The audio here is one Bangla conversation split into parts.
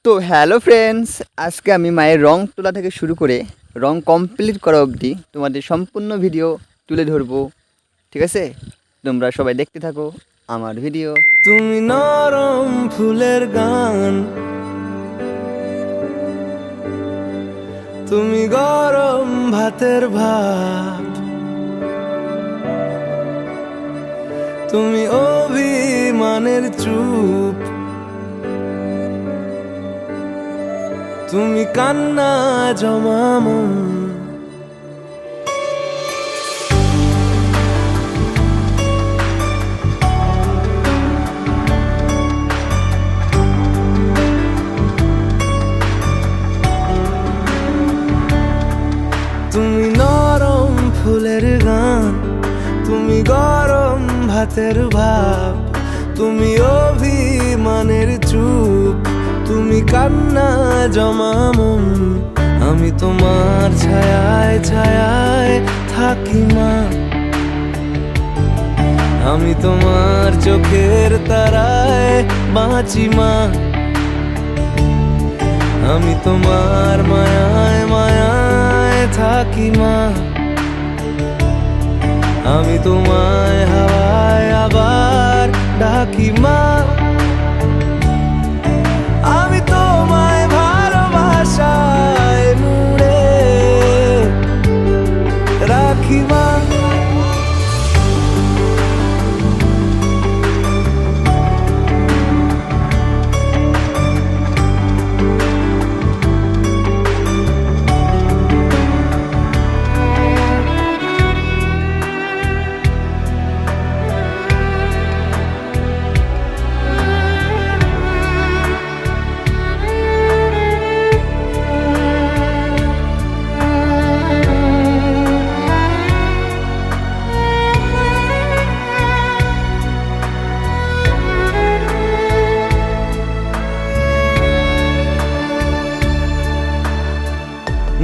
তো হ্যালো ফ্রেন্ডস, আজকে আমি মায়ের রং তোলা থেকে শুরু করে রং কমপ্লিট করা অবধি তোমাদের সম্পূর্ণ ভিডিও তুলে ধরবো। ঠিক আছে, তোমরা সবাই দেখতে থাকো আমার ভিডিও। তুমি নরম ফুলের গান, তুমি গরম ভাতের ভাত, তুমি অভিমানের চুপ, তুমি কান্না জমা মন। তুমি নরম ফুলের গান, তুমি গরম ভাতের ভাব, তুমি অভিমানের চুপ, তুমি কান্না জমা মন। আমি তোমার ছায়ায় ছায়ায় থাকি মা, আমি তোমার চোখের তারায় বাঁচি মা, আমি তোমার মায়ায় মায়ায় থাকি মা, আমি তোমায় হাওয়ায় আবার ডাকি মা, আমি তোমায় ভালোবাসায় মুড়ে রাখি মা।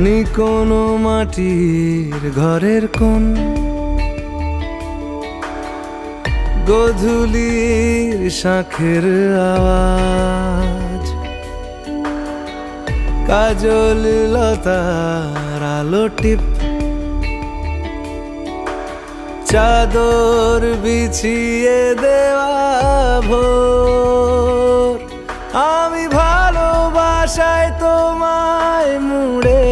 নি কোনো মাটির ঘরের কোন গোধূলির শাঁখের আওয়াজ, কাজল লতার আলো টিপ, চাদর বিছিয়ে দেওয়া ভোর, আমি ভালোবাসায় তোমায় মুড়ে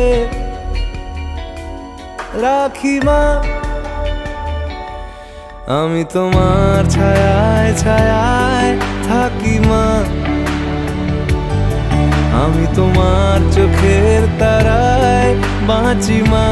রাখি মা, আমি তোমার ছায়ায় ছায়ায় থাকি মা, আমি তোমার চোখের তারায় বাঁচি মা।